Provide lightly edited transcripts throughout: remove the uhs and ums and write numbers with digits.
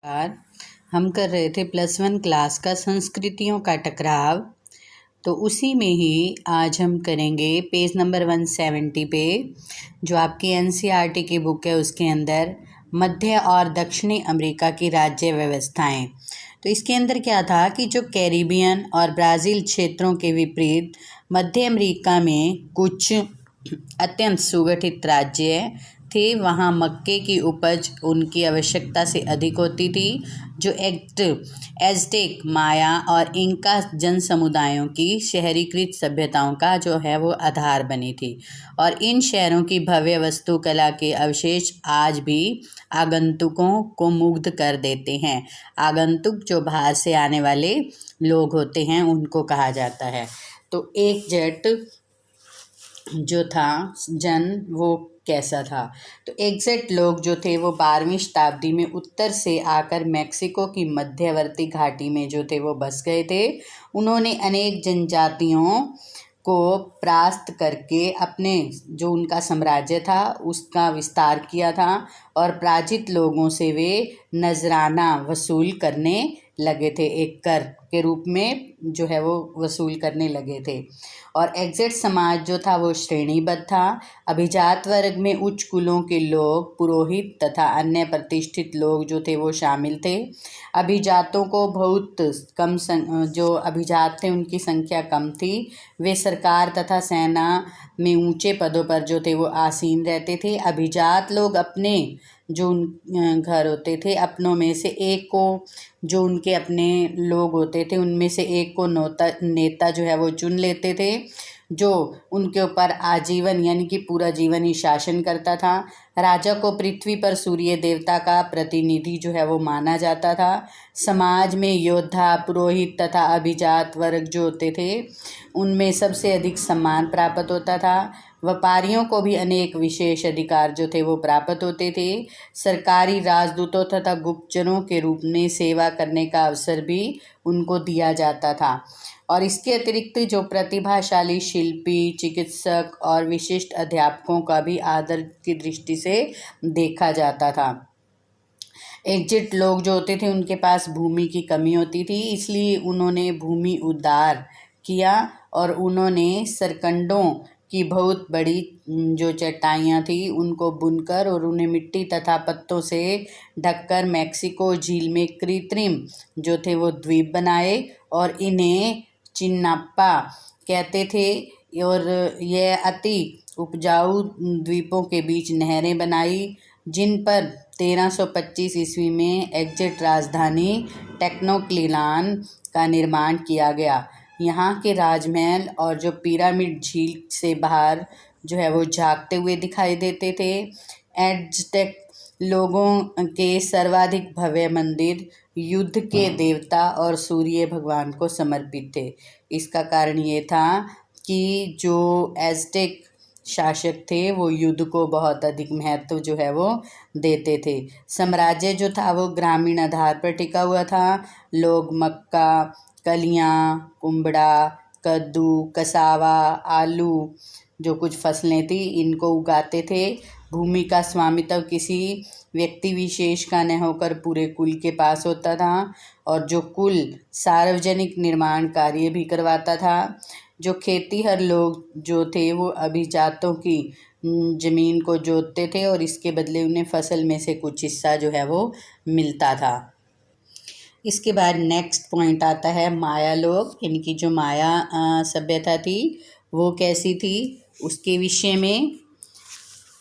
बार हम कर रहे थे +1 क्लास का संस्कृतियों का टकराव। तो उसी में ही आज हम करेंगे पेज नंबर 170 पे, जो आपकी NCERT की बुक है उसके अंदर मध्य और दक्षिणी अमेरिका की राज्य व्यवस्थाएं। तो इसके अंदर क्या था कि जो कैरिबियन और ब्राज़ील क्षेत्रों के विपरीत मध्य अमेरिका में कुछ अत्यंत सुगठित राज्य थे। वहाँ मक्के की उपज उनकी आवश्यकता से अधिक होती थी, जो एज़टेक, माया और इंका जन समुदायों की शहरीकृत सभ्यताओं का जो है वो आधार बनी थी। और इन शहरों की भव्य वास्तुकला के अवशेष आज भी आगंतुकों को मुग्ध कर देते हैं। आगंतुक जो बाहर से आने वाले लोग होते हैं उनको कहा जाता है। तो एक जेट जो था वो कैसा था? तो एग्जैक्ट लोग जो थे वो 12वीं शताब्दी में उत्तर से आकर मैक्सिको की मध्यवर्ती घाटी में जो थे वो बस गए थे। उन्होंने अनेक जनजातियों को परास्त करके अपने जो उनका साम्राज्य था उसका विस्तार किया था और पराजित लोगों से वे नजराना वसूल करने लगे थे। एक कर के रूप में जो है वो वसूल करने लगे थे। और एग्जैक्ट समाज जो था वो श्रेणीबद्ध था। अभिजात वर्ग में उच्च कुलों के लोग, पुरोहित तथा अन्य प्रतिष्ठित लोग जो थे वो शामिल थे। अभिजातों को बहुत कम जो अभिजात थे उनकी संख्या कम थी। वे सरकार तथा सेना में ऊंचे पदों पर जो थे वो आसीन रहते थे। अभिजात लोग अपने जो घर होते थे अपनों में से एक को, जो उनके अपने लोग होते थे उनमें से एक को नेता जो है वो चुन लेते थे, जो उनके ऊपर आजीवन यानी कि पूरा जीवन ही शासन करता था। राजा को पृथ्वी पर सूर्य देवता का प्रतिनिधि जो है वो माना जाता था। समाज में योद्धा, पुरोहित तथा अभिजात वर्ग जो होते थे उनमें सबसे अधिक सम्मान प्राप्त होता था। व्यापारियों को भी अनेक विशेष अधिकार जो थे वो प्राप्त होते थे। सरकारी राजदूतों तथा गुप्तचरों के रूप में सेवा करने का अवसर भी उनको दिया जाता था। और इसके अतिरिक्त जो प्रतिभाशाली शिल्पी, चिकित्सक और विशिष्ट अध्यापकों का भी आदर की दृष्टि से देखा जाता था। एग्जिट लोग जो होते थे उनके पास भूमि की कमी होती थी, इसलिए उन्होंने भूमि उद्धार किया और उन्होंने सरकंडों की बहुत बड़ी जो चट्टाइयाँ थी उनको बुनकर और उन्हें मिट्टी तथा पत्तों से ढककर मैक्सिको झील में कृत्रिम जो थे वो द्वीप बनाए और इन्हें चिन्नाप्पा कहते थे। और यह अति उपजाऊ द्वीपों के बीच नहरें बनाई, जिन पर 1325 ईस्वी में एग्जिट राजधानी टेक्नोक्लिलान का निर्माण किया गया। यहाँ के राजमहल और जो पिरामिड झील से बाहर जो है वो झांकते हुए दिखाई देते थे। एज़टेक लोगों के सर्वाधिक भव्य मंदिर युद्ध के देवता और सूर्य भगवान को समर्पित थे। इसका कारण ये था कि जो एज़टेक शासक थे वो युद्ध को बहुत अधिक महत्व जो है वो देते थे। साम्राज्य जो था वो ग्रामीण आधार पर टिका हुआ था। लोग मक्का, कलियाँ, कुम्बड़ा, कद्दू, कसावा, आलू जो कुछ फसलें थी इनको उगाते थे। भूमि का स्वामित्व किसी व्यक्ति विशेष का न होकर पूरे कुल के पास होता था और जो कुल सार्वजनिक निर्माण कार्य भी करवाता था। जो खेतीहर लोग जो थे वो अभिजातों की जमीन को जोतते थे और इसके बदले उन्हें फसल में से कुछ हिस्सा जो है वो मिलता था। इसके बाद नेक्स्ट पॉइंट आता है माया लोग। इनकी जो माया सभ्यता थी वो कैसी थी उसके विषय में।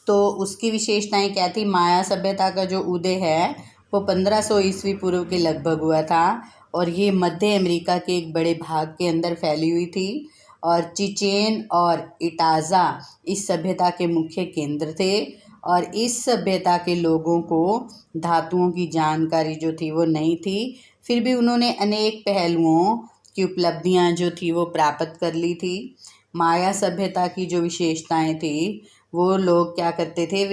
तो उसकी विशेषताएं क्या थी? माया सभ्यता का जो उदय है वो 1500 ईस्वी पूर्व के लगभग हुआ था और ये मध्य अमेरिका के एक बड़े भाग के अंदर फैली हुई थी। और चिचेन और इटाजा इस सभ्यता के मुख्य केंद्र थे और इस सभ्यता के लोगों को धातुओं की जानकारी जो थी वो नहीं थी। फिर भी उन्होंने अनेक पहलुओं की उपलब्धियां जो थी वो प्राप्त कर ली थी। माया सभ्यता की जो विशेषताएं थी वो लोग क्या करते थे,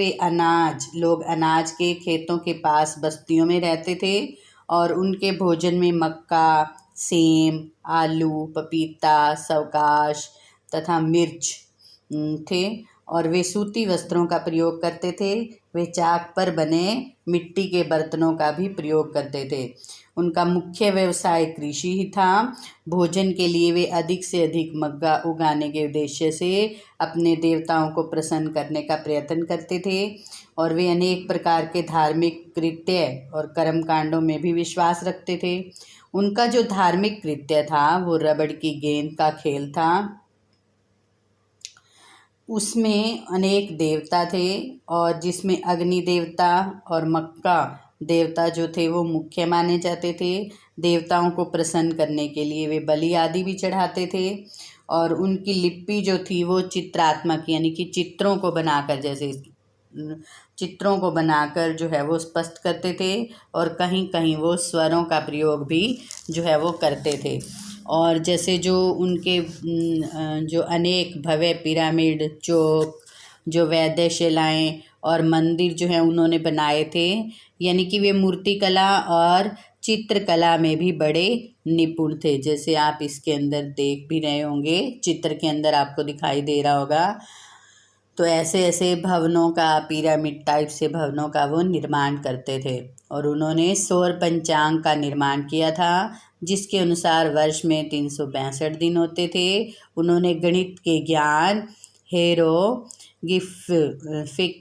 लोग अनाज के खेतों के पास बस्तियों में रहते थे और उनके भोजन में मक्का, सेम, आलू, पपीता, सवकाश तथा मिर्च थे और वे सूती वस्त्रों का प्रयोग करते थे। वे चाक पर बने मिट्टी के बर्तनों का भी प्रयोग करते थे। उनका मुख्य व्यवसाय कृषि ही था। भोजन के लिए वे अधिक से अधिक मक्का उगाने के उद्देश्य से अपने देवताओं को प्रसन्न करने का प्रयत्न करते थे और वे अनेक प्रकार के धार्मिक कृत्य और कर्मकांडों में भी विश्वास रखते थे। उनका जो धार्मिक कृत्य था वो रबड़ की गेंद का खेल था। उसमें अनेक देवता थे और जिसमें अग्नि देवता और मक्का देवता जो थे वो मुख्य माने जाते थे। देवताओं को प्रसन्न करने के लिए वे बलि आदि भी चढ़ाते थे और उनकी लिपि जो थी वो चित्रात्मक यानी कि चित्रों को बनाकर, जैसे चित्रों को बनाकर जो है वो स्पष्ट करते थे और कहीं कहीं वो स्वरों का प्रयोग भी जो है वो करते थे। और जैसे जो उनके जो अनेक भव्य पिरामिड, चौक, जो वैद्य शिलाएँ और मंदिर जो हैं उन्होंने बनाए थे, यानी कि वे मूर्तिकला और चित्रकला में भी बड़े निपुण थे। जैसे आप इसके अंदर देख भी रहे होंगे, चित्र के अंदर आपको दिखाई दे रहा होगा। तो ऐसे ऐसे भवनों का, पिरामिड टाइप से भवनों का वो निर्माण करते थे और उन्होंने सौर पंचांग का निर्माण किया था जिसके अनुसार वर्ष में 362 दिन होते थे। उन्होंने गणित के ज्ञान, हेरोग्लिफिक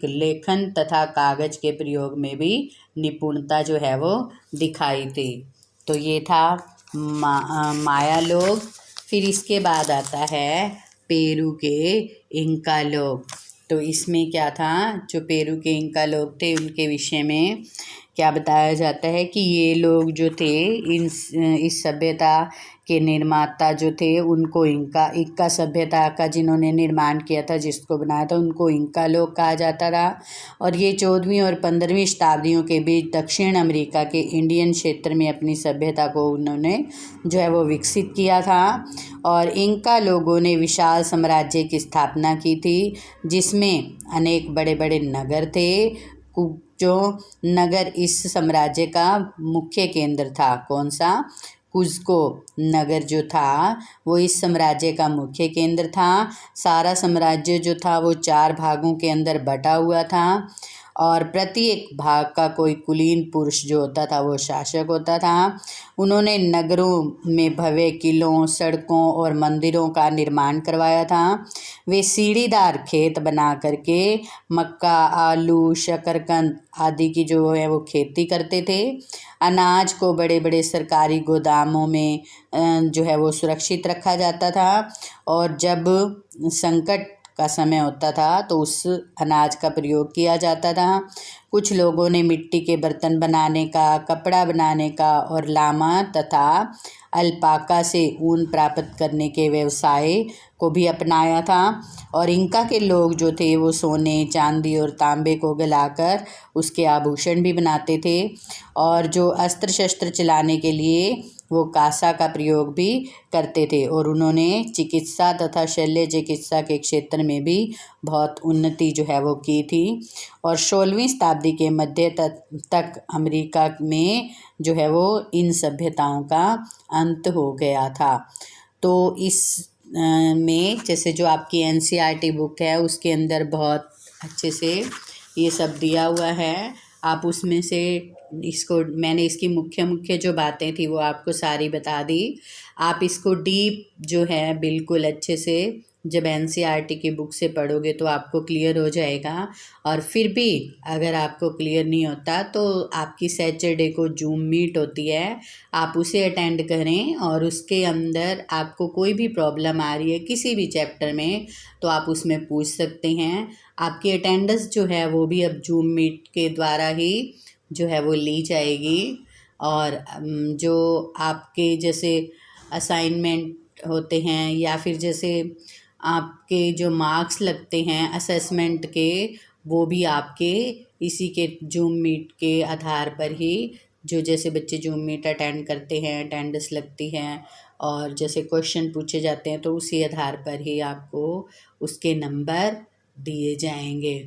लेखन तथा कागज के प्रयोग में भी निपुणता जो है वो दिखाई थी। तो ये था माया लोग। फिर इसके बाद आता है पेरू के इंका लोग। तो इसमें क्या था, जो पेरू के इंका लोग थे उनके विषय में क्या बताया जाता है कि ये लोग जो थे इस सभ्यता के निर्माता जो थे उनको इंका सभ्यता का जिन्होंने निर्माण किया था, जिसको बनाया था, उनको इंका लोग कहा जाता था। और ये 14वीं और 15वीं शताब्दियों के बीच दक्षिण अमेरिका के इंडियन क्षेत्र में अपनी सभ्यता को उन्होंने जो है वो विकसित किया था। और इंका लोगों ने विशाल साम्राज्य की स्थापना की थी जिसमें अनेक बड़े बड़े नगर थे। जो नगर इस साम्राज्य का मुख्य केंद्र था, कौन सा, कुज्को नगर जो था वो इस साम्राज्य का मुख्य केंद्र था। सारा साम्राज्य जो था वो 4 भागों के अंदर बटा हुआ था और प्रत्येक भाग का कोई कुलीन पुरुष जो होता था वो शासक होता था। उन्होंने नगरों में भव्य किलों, सड़कों और मंदिरों का निर्माण करवाया था। वे सीढ़ीदार खेत बना करके मक्का, आलू, शकरकंद आदि की जो है वो खेती करते थे। अनाज को बड़े बड़े सरकारी गोदामों में जो है वो सुरक्षित रखा जाता था और जब संकट का समय होता था तो उस अनाज का प्रयोग किया जाता था। कुछ लोगों ने मिट्टी के बर्तन बनाने का, कपड़ा बनाने का और लामा तथा अल्पाका से ऊन प्राप्त करने के व्यवसाय को भी अपनाया था। और इंका के लोग जो थे वो सोने, चांदी और तांबे को गलाकर उसके आभूषण भी बनाते थे और जो अस्त्र शस्त्र चलाने के लिए वो कांसा का प्रयोग भी करते थे। और उन्होंने चिकित्सा तथा शल्य चिकित्सा के क्षेत्र में भी बहुत उन्नति जो है वो की थी। और 16वीं शताब्दी के मध्य तक अमेरिका में जो है वो इन सभ्यताओं का अंत हो गया था। तो इस में जैसे जो आपकी NCERT बुक है उसके अंदर बहुत अच्छे से ये सब दिया हुआ है। आप उसमें से इसको, मैंने इसकी मुख्य जो बातें थी वो आपको सारी बता दी। आप इसको डीप जो है बिल्कुल अच्छे से जब NCERT की बुक से पढ़ोगे तो आपको क्लियर हो जाएगा। और फिर भी अगर आपको क्लियर नहीं होता तो आपकी सैटरडे को जूम मीट होती है, आप उसे अटेंड करें और उसके अंदर आपको कोई भी प्रॉब्लम आ रही है किसी भी चैप्टर में तो आप उसमें पूछ सकते हैं। आपकी अटेंडेंस जो है वो भी अब जूम मीट के द्वारा ही जो है वो ली जाएगी। और जो आपके जैसे असाइनमेंट होते हैं या फिर जैसे आपके जो मार्क्स लगते हैं असेसमेंट के, वो भी आपके इसी के जूम मीट के आधार पर ही, जो जैसे बच्चे जूम मीट अटेंड करते हैं, अटेंडेंस लगती है और जैसे क्वेश्चन पूछे जाते हैं तो उसी आधार पर ही आपको उसके नंबर दिए जाएंगे।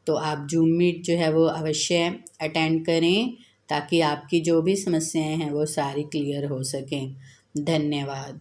तो आप जूम मीट जो है वो अवश्य अटेंड करें ताकि आपकी जो भी समस्याएं हैं वो सारी क्लियर हो सकें। धन्यवाद।